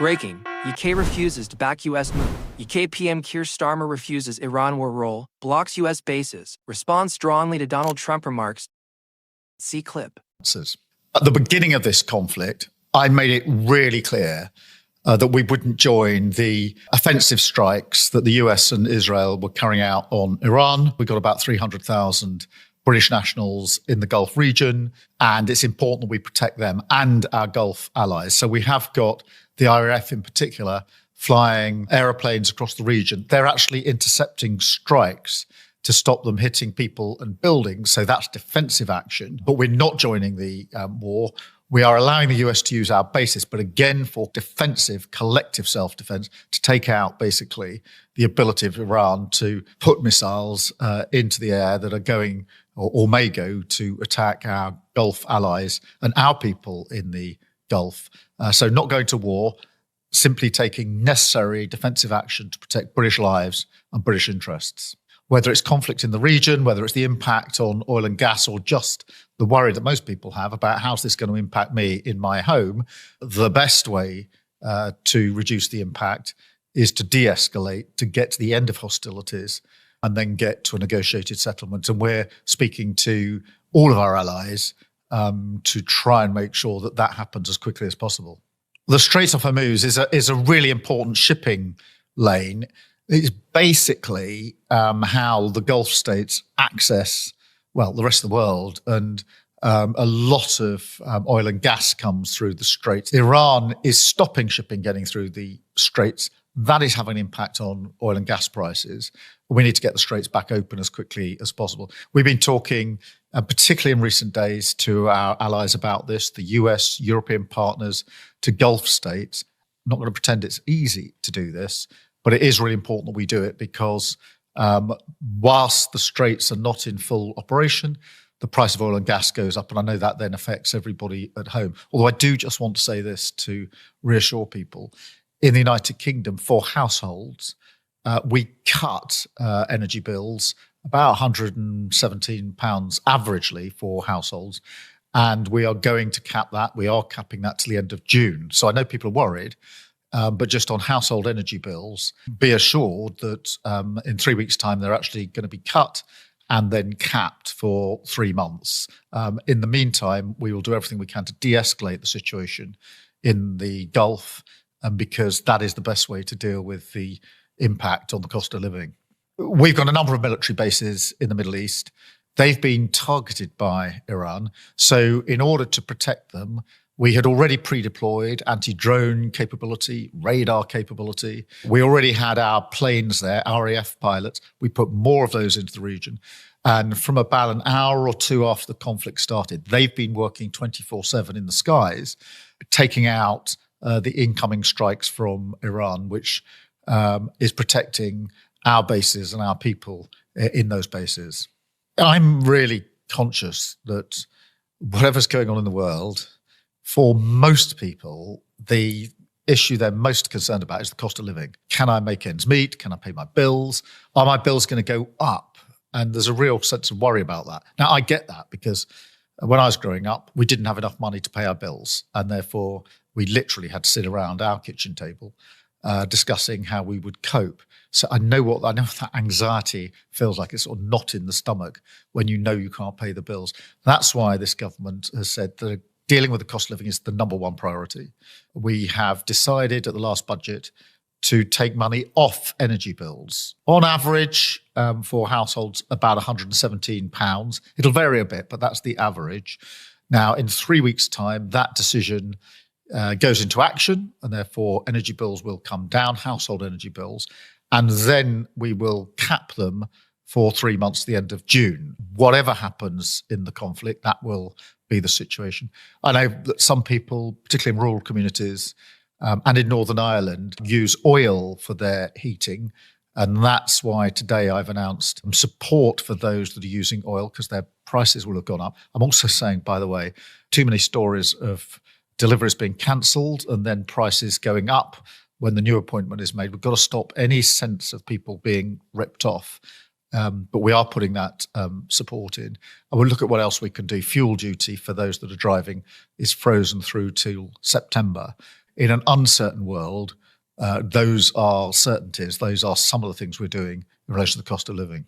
Breaking. UK refuses to back US move. UK PM Keir Starmer refuses Iran war role, blocks US bases, responds strongly to Donald Trump remarks. See clip. At the beginning of this conflict, I made it really clear that we wouldn't join the offensive strikes that the US and Israel were carrying out on Iran. We've got about 300,000 British nationals in the Gulf region, and it's important that we protect them and our Gulf allies. So we have got the RAF in particular flying aeroplanes across the region. They're actually intercepting strikes to stop them hitting people and buildings. So that's defensive action. But we're not joining the war. We are allowing the US to use our bases, but again, for defensive, collective self-defense, to take out basically the ability of Iran to put missiles into the air that are going or may go to attack our Gulf allies and our people in the Gulf. So not going to war, simply taking necessary defensive action to protect British lives and British interests. Whether it's conflict in the region, whether it's the impact on oil and gas, or just the worry that most people have about how's this going to impact me in my home, the best way to reduce the impact is to de-escalate, to get to the end of hostilities and then get to a negotiated settlement. And we're speaking to all of our allies to try and make sure that that happens as quickly as possible. The Strait of Hormuz is a really important shipping lane. It's basically how the Gulf states access, well, the rest of the world, and a lot of oil and gas comes through the Straits. Iran is stopping shipping getting through the Straits. That is having an impact on oil and gas prices. We need to get the Straits back open as quickly as possible. We've been talking, particularly in recent days, to our allies about this, the US, European partners, to Gulf states. I'm not going to pretend it's easy to do this, but it is really important that we do it because whilst the Straits are not in full operation, the price of oil and gas goes up. And I know that then affects everybody at home. Although I do just want to say this to reassure people. In the United Kingdom, for households, we cut energy bills about £117 averagely for households. And we are going to cap that. We are capping that to the end of June. So I know people are worried. But just on household energy bills, be assured that in 3 weeks' time, they're actually going to be cut and then capped for 3 months. In the meantime, we will do everything we can to de-escalate the situation in the Gulf, because that is the best way to deal with the impact on the cost of living. We've got a number of military bases in the Middle East. They've been targeted by Iran. So in order to protect them, we had already pre-deployed anti-drone capability, radar capability. We already had our planes there, RAF pilots. We put more of those into the region. And from about an hour or two after the conflict started, they've been working 24/7 in the skies, taking out the incoming strikes from Iran, which is protecting our bases and our people in those bases. I'm really conscious that whatever's going on in the world, for most people, the issue they're most concerned about is the cost of living. Can I make ends meet? Can I pay my bills? Are my bills going to go up? And there's a real sense of worry about that. Now, I get that because when I was growing up, we didn't have enough money to pay our bills. And therefore, we literally had to sit around our kitchen table discussing how we would cope. So I know what that anxiety feels like. It's sort of knot in the stomach when you know you can't pay the bills. That's why this government has said that dealing with the cost of living is the number one priority. We have decided at the last budget to take money off energy bills. On average, for households, about £117. It'll vary a bit, but that's the average. Now, in 3 weeks' time, that decision goes into action, and therefore energy bills will come down, household energy bills, and then we will cap them for 3 months to the end of June. Whatever happens in the conflict, that will be the situation. I know that some people, particularly in rural communities and in Northern Ireland, use oil for their heating. And that's why today I've announced support for those that are using oil because their prices will have gone up. I'm also saying, by the way, too many stories of deliveries being cancelled and then prices going up when the new appointment is made. We've got to stop any sense of people being ripped off. But we are putting that support in. And we'll look at what else we can do. Fuel duty for those that are driving is frozen through till September. in an uncertain world, those are certainties. Those are some of the things we're doing in relation to the cost of living.